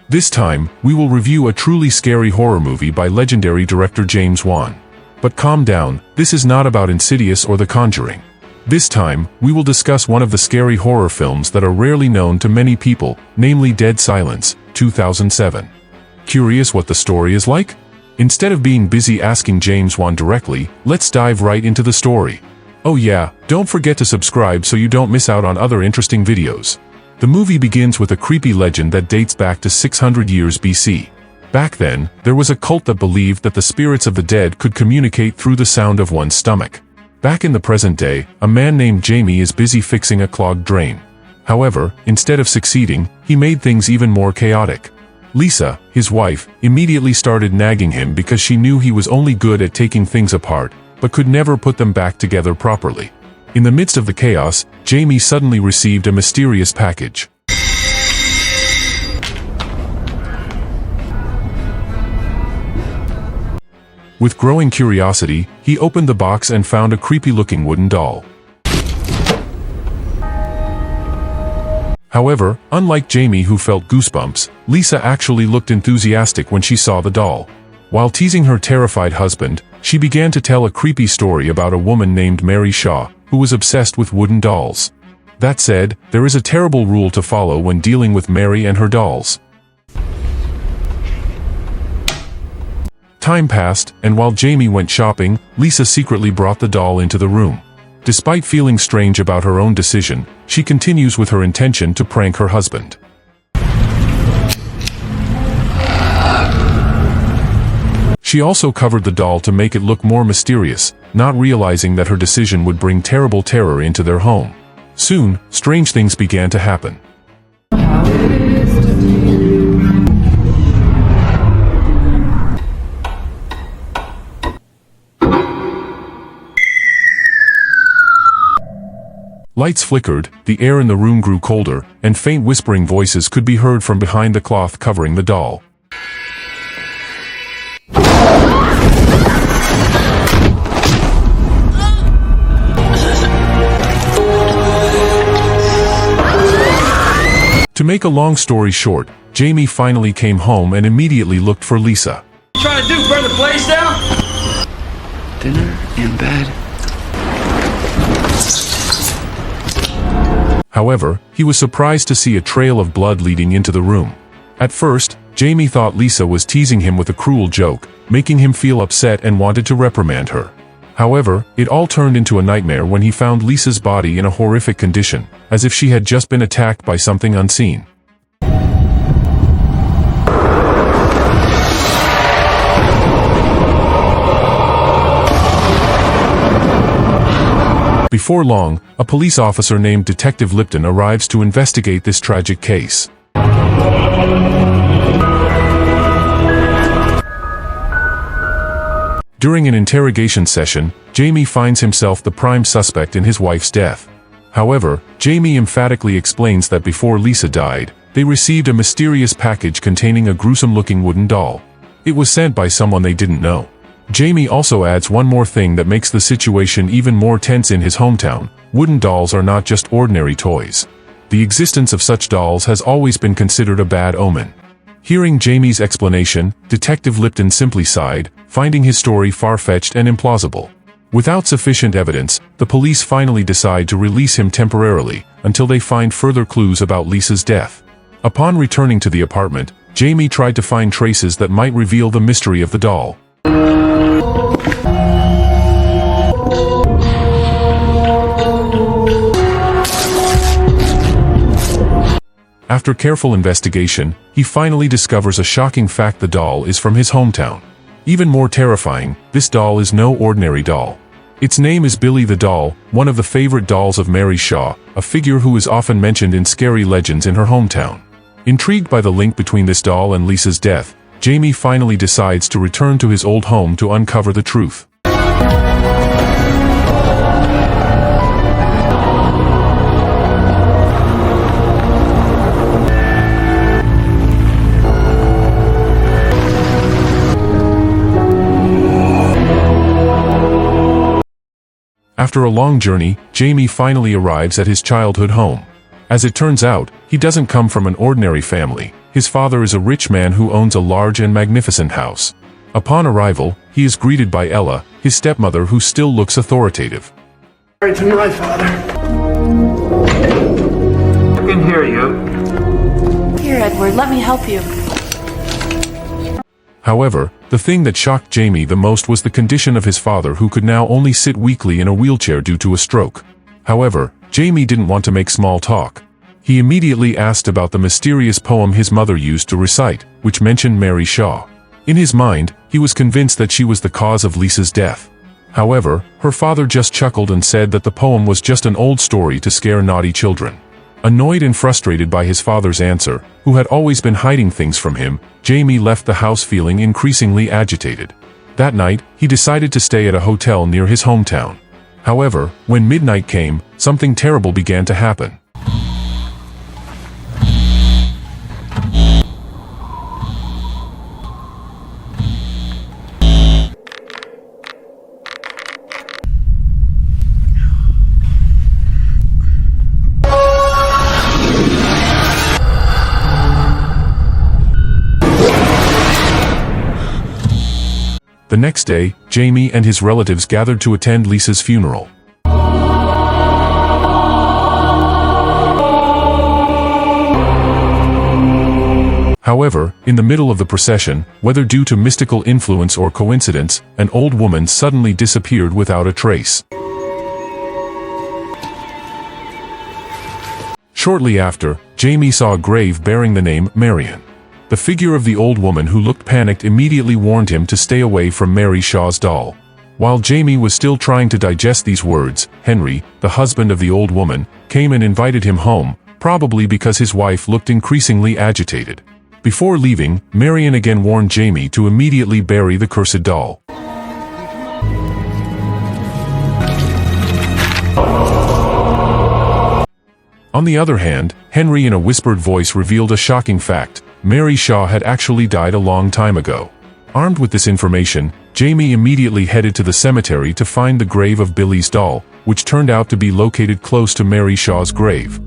This time, we will review a truly scary horror movie by legendary director James Wan. But calm down, this is not about Insidious or The Conjuring. This time, we will discuss one of the scary horror films that are rarely known to many people, namely Dead Silence, 2007. Curious what the story is like? Instead of being busy asking James Wan directly, let's dive right into the story. Oh yeah, don't forget to subscribe so you don't miss out on other interesting videos. The movie begins with a creepy legend that dates back to 600 years BC. Back then, there was a cult that believed that the spirits of the dead could communicate through the sound of one's stomach. Back in the present day, a man named Jamie is busy fixing a clogged drain. However, instead of succeeding, he made things even more chaotic. Lisa, his wife, immediately started nagging him because she knew he was only good at taking things apart, but could never put them back together properly. In the midst of the chaos, Jamie suddenly received a mysterious package. With growing curiosity, he opened the box and found a creepy-looking wooden doll. However, unlike Jamie who felt goosebumps, Lisa actually looked enthusiastic when she saw the doll. While teasing her terrified husband, she began to tell a creepy story about a woman named Mary Shaw, who was obsessed with wooden dolls. That said, there is a terrible rule to follow when dealing with Mary and her dolls. Time passed, and while Jamie went shopping, Lisa secretly brought the doll into the room. Despite feeling strange about her own decision, she continues with her intention to prank her husband. She also covered the doll to make it look more mysterious, not realizing that her decision would bring terrible terror into their home. Soon, strange things began to happen. Lights flickered, the air in the room grew colder, and faint whispering voices could be heard from behind the cloth covering the doll. To make a long story short, Jamie finally came home and immediately looked for Lisa. What you trying to do, burn the place down? Dinner in bed. However, he was surprised to see a trail of blood leading into the room. At first, Jamie thought Lisa was teasing him with a cruel joke, making him feel upset and wanted to reprimand her. However, it all turned into a nightmare when he found Lisa's body in a horrific condition, as if she had just been attacked by something unseen. Before long, a police officer named Detective Lipton arrives to investigate this tragic case. During an interrogation session, Jamie finds himself the prime suspect in his wife's death. However, Jamie emphatically explains that before Lisa died, they received a mysterious package containing a gruesome-looking wooden doll. It was sent by someone they didn't know. Jamie also adds one more thing that makes the situation even more tense in his hometown: wooden dolls are not just ordinary toys. The existence of such dolls has always been considered a bad omen. Hearing Jamie's explanation, Detective Lipton simply sighed, finding his story far-fetched and implausible. Without sufficient evidence, the police finally decide to release him temporarily, until they find further clues about Lisa's death. Upon returning to the apartment, Jamie tried to find traces that might reveal the mystery of the doll. After careful investigation, he finally discovers a shocking fact: the doll is from his hometown. Even more terrifying, this doll is no ordinary doll. Its name is Billy the Doll, one of the favorite dolls of Mary Shaw, a figure who is often mentioned in scary legends in her hometown. Intrigued by the link between this doll and Lisa's death, Jamie finally decides to return to his old home to uncover the truth. After a long journey, Jamie finally arrives at his childhood home. As it turns out, he doesn't come from an ordinary family. His father is a rich man who owns a large and magnificent house. Upon arrival, he is greeted by Ella, his stepmother, who still looks authoritative. Married to my father. I can hear you. Here, Edward, let me help you. However, the thing that shocked Jamie the most was the condition of his father, who could now only sit weakly in a wheelchair due to a stroke. However, Jamie didn't want to make small talk. He immediately asked about the mysterious poem his mother used to recite, which mentioned Mary Shaw. In his mind, he was convinced that she was the cause of Lisa's death. However, her father just chuckled and said that the poem was just an old story to scare naughty children. Annoyed and frustrated by his father's answer, who had always been hiding things from him, Jamie left the house feeling increasingly agitated. That night, he decided to stay at a hotel near his hometown. However, when midnight came, something terrible began to happen. The next day, Jamie and his relatives gathered to attend Lisa's funeral. However, in the middle of the procession, whether due to mystical influence or coincidence, an old woman suddenly disappeared without a trace. Shortly after, Jamie saw a grave bearing the name Marion. The figure of the old woman, who looked panicked, immediately warned him to stay away from Mary Shaw's doll. While Jamie was still trying to digest these words, Henry, the husband of the old woman, came and invited him home, probably because his wife looked increasingly agitated. Before leaving, Marion again warned Jamie to immediately bury the cursed doll. On the other hand, Henry in a whispered voice revealed a shocking fact. Mary Shaw had actually died a long time ago. Armed with this information, Jamie immediately headed to the cemetery to find the grave of Billy's doll, which turned out to be located close to Mary Shaw's grave.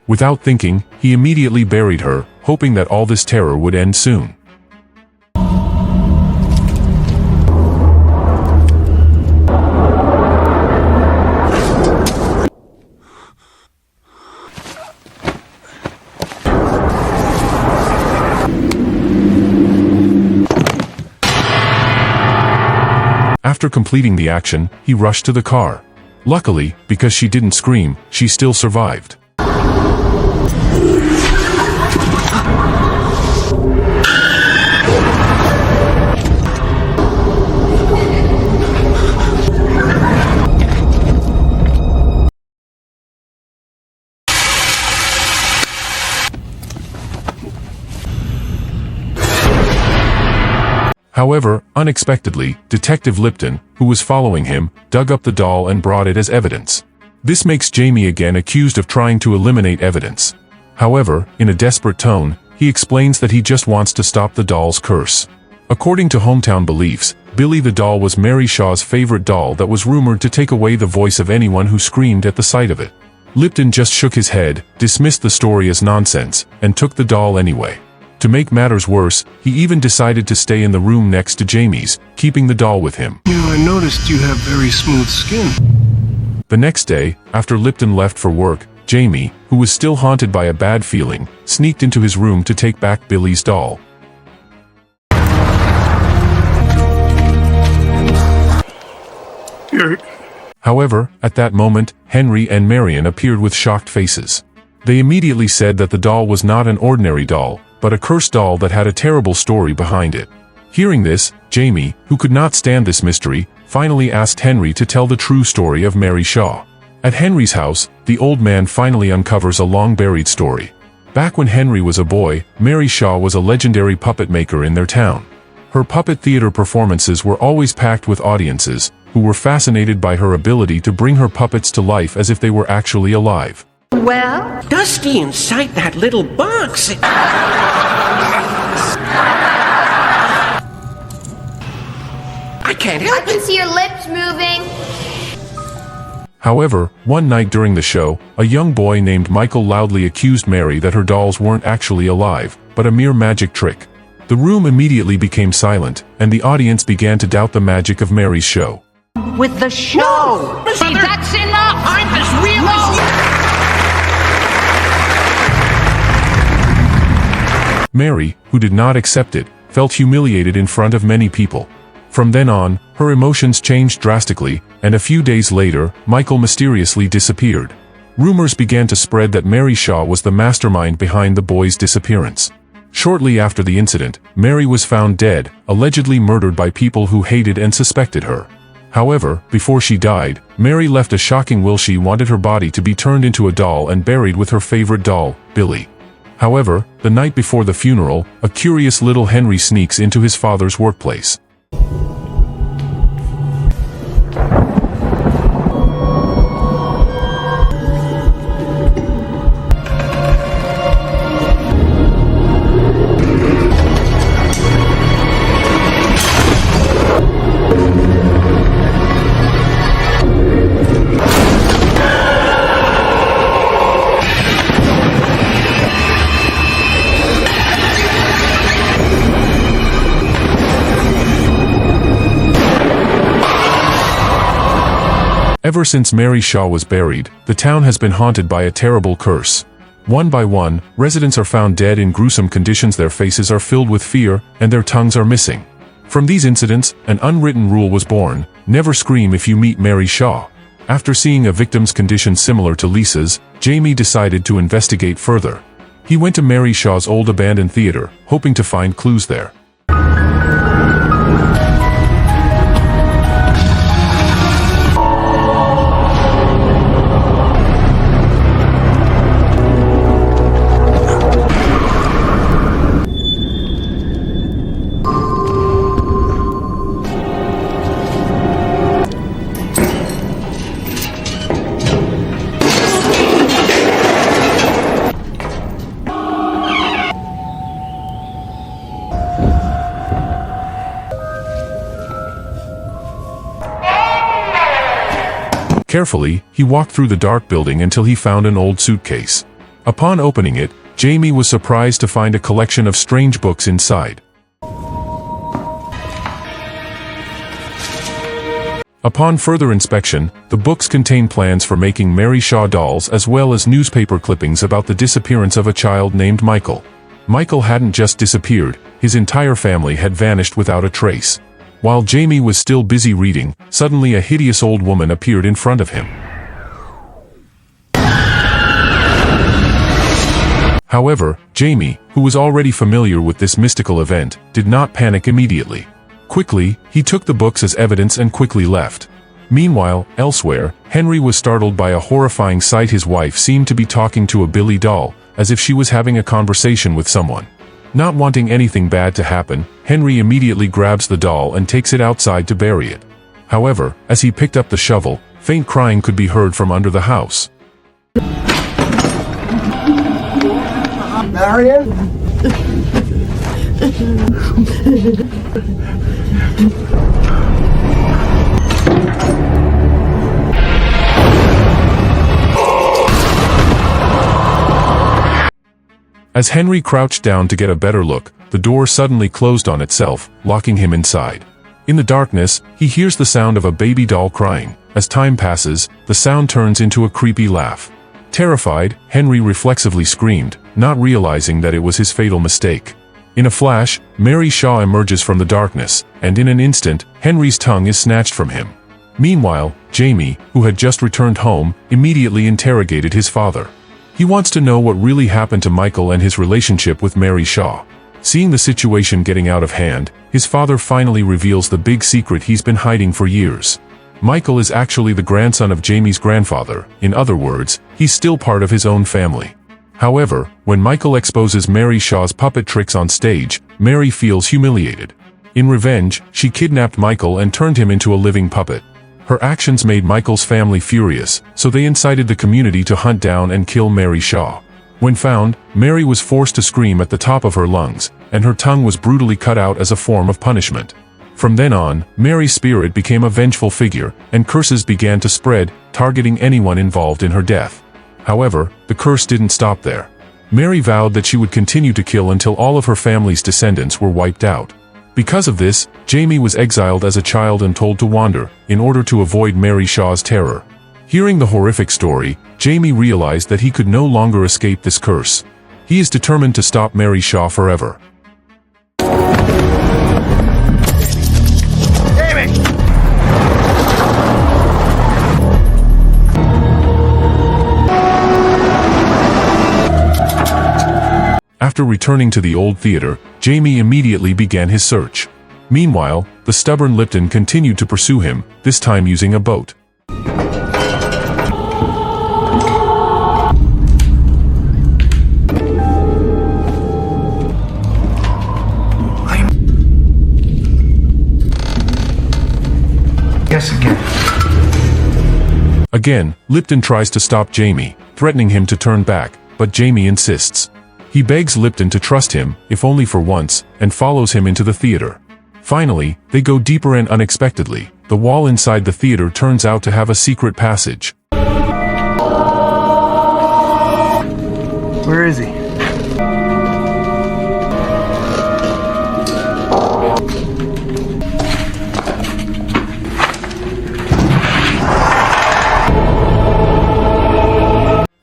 Without thinking, he immediately buried her, hoping that all this terror would end soon. After completing the action, he rushed to the car. Luckily, because she didn't scream, she still survived. However, unexpectedly, Detective Lipton, who was following him, dug up the doll and brought it as evidence. This makes Jamie again accused of trying to eliminate evidence. However, in a desperate tone, he explains that he just wants to stop the doll's curse. According to hometown beliefs, Billy the doll was Mary Shaw's favorite doll that was rumored to take away the voice of anyone who screamed at the sight of it. Lipton just shook his head, dismissed the story as nonsense, and took the doll anyway. To make matters worse, he even decided to stay in the room next to Jamie's, keeping the doll with him. I noticed you have very smooth skin. The next day, after Lipton left for work, Jamie, who was still haunted by a bad feeling, sneaked into his room to take back Billy's doll. However, at that moment, Henry and Marion appeared with shocked faces. They immediately said that the doll was not an ordinary doll, but a cursed doll that had a terrible story behind it. Hearing this, Jamie, who could not stand this mystery, finally asked Henry to tell the true story of Mary Shaw. At Henry's house, the old man finally uncovers a long-buried story. Back when Henry was a boy, Mary Shaw was a legendary puppet maker in their town. Her puppet theater performances were always packed with audiences, who were fascinated by her ability to bring her puppets to life as if they were actually alive. Well? Dusty inside that little box. I can't help I can see your lips moving. However, one night during the show, a young boy named Michael loudly accused Mary that her dolls weren't actually alive, but a mere magic trick. The room immediately became silent, and the audience began to doubt the magic of Mary's show. With the show! See, that's enough! I'm as real as you! Mary, who did not accept it, felt humiliated in front of many people. From then on, her emotions changed drastically, and a few days later, Michael mysteriously disappeared. Rumors began to spread that Mary Shaw was the mastermind behind the boy's disappearance. Shortly after the incident, Mary was found dead, allegedly murdered by people who hated and suspected her. However, before she died, Mary left a shocking will. She wanted her body to be turned into a doll and buried with her favorite doll, Billy. However, the night before the funeral, a curious little Henry sneaks into his father's workplace. Ever since Mary Shaw was buried, the town has been haunted by a terrible curse. One by one, residents are found dead in gruesome conditions. Their faces are filled with fear, and their tongues are missing. From these incidents, an unwritten rule was born: never scream if you meet Mary Shaw. After seeing a victim's condition similar to Lisa's, Jamie decided to investigate further. He went to Mary Shaw's old abandoned theater, hoping to find clues there. Carefully, he walked through the dark building until he found an old suitcase. Upon opening it, Jamie was surprised to find a collection of strange books inside. Upon further inspection, the books contain plans for making Mary Shaw dolls as well as newspaper clippings about the disappearance of a child named Michael. Michael hadn't just disappeared, his entire family had vanished without a trace. While Jamie was still busy reading, suddenly a hideous old woman appeared in front of him. However, Jamie, who was already familiar with this mystical event, did not panic immediately. Quickly, he took the books as evidence and quickly left. Meanwhile, elsewhere, Henry was startled by a horrifying sight. His wife seemed to be talking to a Billy doll, as if she was having a conversation with someone. Not wanting anything bad to happen, Henry immediately grabs the doll and takes it outside to bury it. However, as he picked up the shovel, faint crying could be heard from under the house. Marion? As Henry crouched down to get a better look, the door suddenly closed on itself, locking him inside. In the darkness, he hears the sound of a baby doll crying. As time passes, the sound turns into a creepy laugh. Terrified, Henry reflexively screamed, not realizing that it was his fatal mistake. In a flash, Mary Shaw emerges from the darkness, and in an instant, Henry's tongue is snatched from him. Meanwhile, Jamie, who had just returned home, immediately interrogated his father. He wants to know what really happened to Michael and his relationship with Mary Shaw. Seeing the situation getting out of hand, his father finally reveals the big secret he's been hiding for years. Michael is actually the grandson of Jamie's grandfather. In other words, he's still part of his own family. However, when Michael exposes Mary Shaw's puppet tricks on stage, Mary feels humiliated. In revenge, she kidnapped Michael and turned him into a living puppet. Her actions made Michael's family furious, so they incited the community to hunt down and kill Mary Shaw. When found, Mary was forced to scream at the top of her lungs, and her tongue was brutally cut out as a form of punishment. From then on, Mary's spirit became a vengeful figure, and curses began to spread, targeting anyone involved in her death. However, the curse didn't stop there. Mary vowed that she would continue to kill until all of her family's descendants were wiped out. Because of this, Jamie was exiled as a child and told to wander, in order to avoid Mary Shaw's terror. Hearing the horrific story, Jamie realized that he could no longer escape this curse. He is determined to stop Mary Shaw forever. After returning to the old theater, Jamie immediately began his search. Meanwhile, the stubborn Lipton continued to pursue him, this time using a boat. Yes, again. Again, Lipton tries to stop Jamie, threatening him to turn back, but Jamie insists. He begs Lipton to trust him, if only for once, and follows him into the theater. Finally, they go deeper and unexpectedly, the wall inside the theater turns out to have a secret passage. Where is he?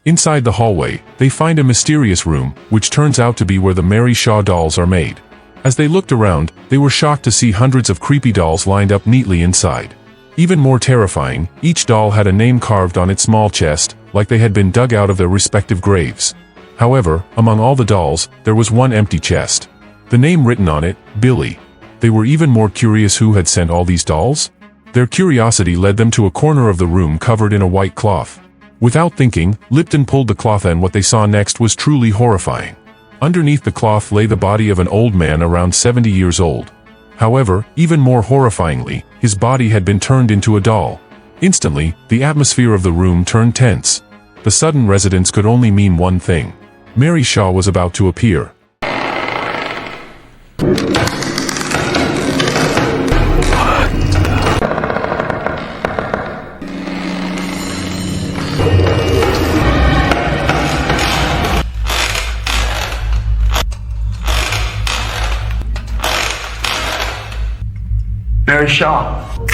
Inside the hallway, they find a mysterious room, which turns out to be where the Mary Shaw dolls are made. As they looked around, they were shocked to see hundreds of creepy dolls lined up neatly inside. Even more terrifying, each doll had a name carved on its small chest, like they had been dug out of their respective graves. However, among all the dolls, there was one empty chest. The name written on it, Billy. They were even more curious who had sent all these dolls. Their curiosity led them to a corner of the room covered in a white cloth. Without thinking, Lipton pulled the cloth and what they saw next was truly horrifying. Underneath the cloth lay the body of an old man around 70 years old. However, even more horrifyingly, his body had been turned into a doll. Instantly, the atmosphere of the room turned tense. The sudden residence could only mean one thing. Mary Shaw was about to appear. Mary Shaw.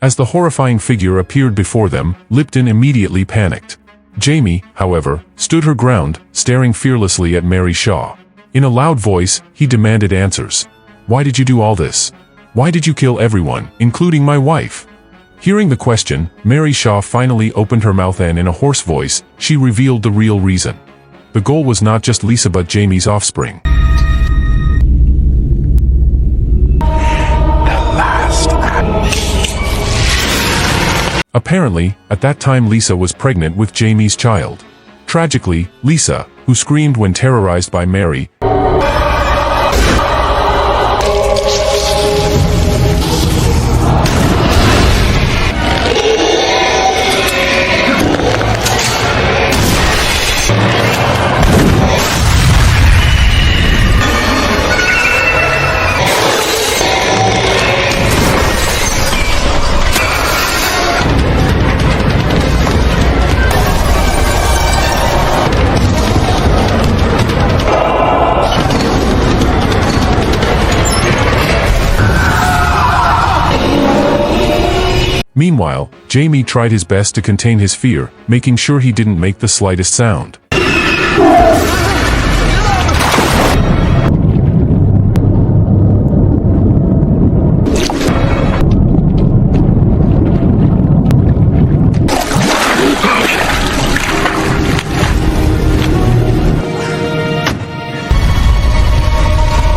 As the horrifying figure appeared before them, Lipton immediately panicked. Jamie, however, stood her ground, staring fearlessly at Mary Shaw. In a loud voice, he demanded answers. "Why did you do all this? Why did you kill everyone, including my wife?" Hearing the question, Mary Shaw finally opened her mouth and in a hoarse voice, she revealed the real reason. The goal was not just Lisa but Jamie's offspring. Apparently, at that time Lisa was pregnant with Jamie's child. Tragically, Lisa, who screamed when terrorized by Mary, Meanwhile, Jamie tried his best to contain his fear, making sure he didn't make the slightest sound.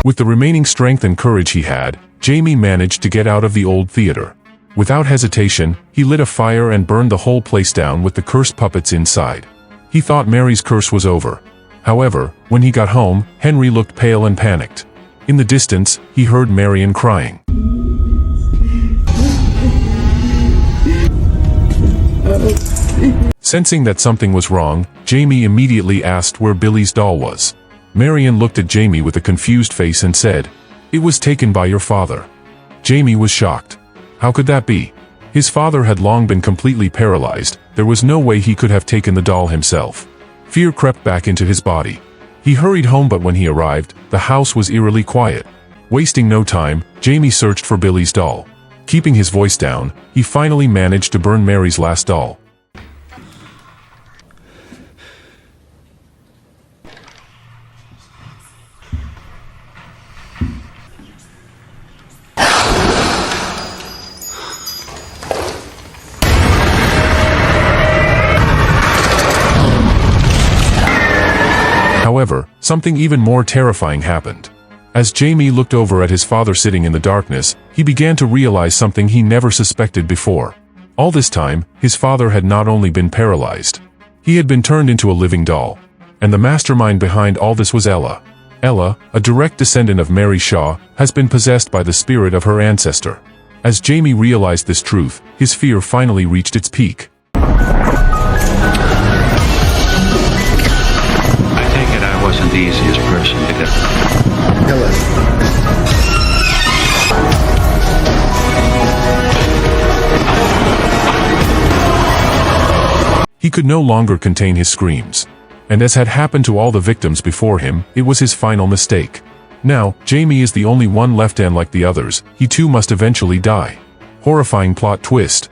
With the remaining strength and courage he had, Jamie managed to get out of the old theater. Without hesitation, he lit a fire and burned the whole place down with the cursed puppets inside. He thought Mary's curse was over. However, when he got home, Henry looked pale and panicked. In the distance, he heard Marion crying. Sensing that something was wrong, Jamie immediately asked where Billy's doll was. Marion looked at Jamie with a confused face and said, "It was taken by your father." Jamie was shocked. How could that be? His father had long been completely paralyzed. There was no way he could have taken the doll himself. Fear crept back into his body. He hurried home, but when he arrived, the house was eerily quiet. Wasting no time, Jamie searched for Billy's doll. Keeping his voice down, he finally managed to burn Mary's last doll. However, something even more terrifying happened. As Jamie looked over at his father sitting in the darkness, he began to realize something he never suspected before. All this time, his father had not only been paralyzed. He had been turned into a living doll. And the mastermind behind all this was Ella. Ella, a direct descendant of Mary Shaw, has been possessed by the spirit of her ancestor. As Jamie realized this truth, his fear finally reached its peak. I wasn't the easiest person to get. He could no longer contain his screams. And as had happened to all the victims before him, it was his final mistake. Now, Jamie is the only one left, and like the others, he too must eventually die. Horrifying plot twist.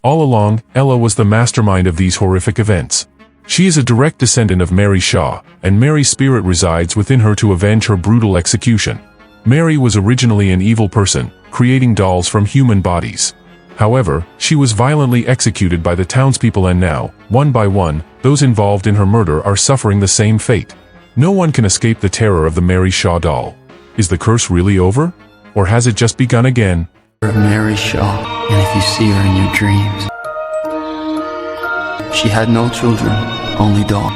All along, Ella was the mastermind of these horrific events. She is a direct descendant of Mary Shaw, and Mary's spirit resides within her to avenge her brutal execution. Mary was originally an evil person, creating dolls from human bodies. However, she was violently executed by the townspeople, and now, one by one, those involved in her murder are suffering the same fate. No one can escape the terror of the Mary Shaw doll. Is the curse really over? Or has it just begun again? Of Mary Shaw, and if you see her in your dreams, she had no children, only doll.